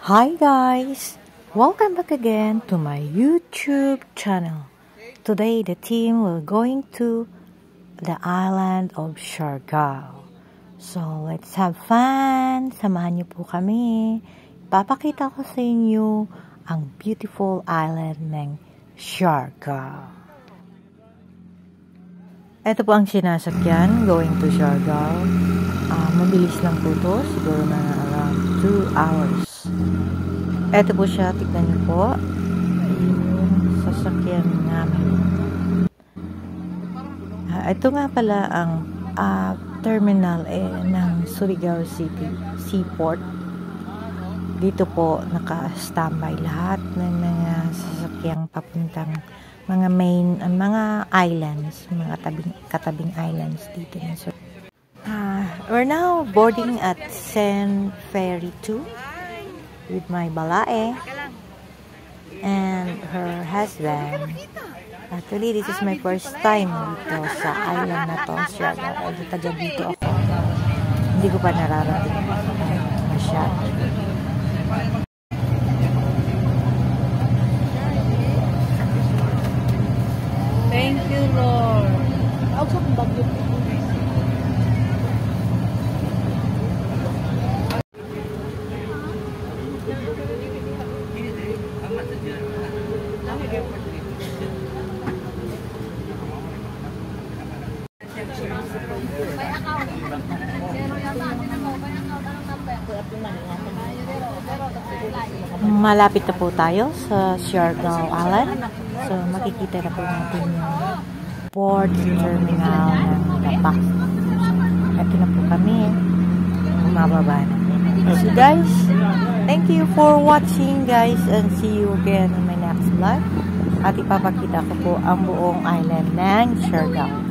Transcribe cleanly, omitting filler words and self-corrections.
Hi guys! Welcome back again to my YouTube channel. Today the team will going to the island of Siargao. So let's have fun! Samahan niyo po kami. Papakita ko sa inyo ang beautiful island ng Siargao. Ito po ang sinasakyan going to Siargao. Mabilis lang po ito. Siguro na around 2 hours. Ito po siya, tignan niyo po yung sasakyan namin. Ito nga pala ang terminal ng Surigao City Seaport. Dito po naka-standby lahat ng mga sasakyang papuntang mga main, mga islands, mga katabing islands dito. We're now boarding at Sen Ferry 2 with my balae and her husband. Actually, this is my first time dito sa island na to, Siargao. Taga dito ako. Hindi ko pa nararating masyado. Thank you, Lord. Malapit na po tayo sa Siargao Island. So makikita na po natin yung port terminal ng Lapak. Ito na po kami. Bumababa na. So guys, thank you for watching guys, and see you again in my next vlog. At ipapakita ko po ang buong island ng Siargao.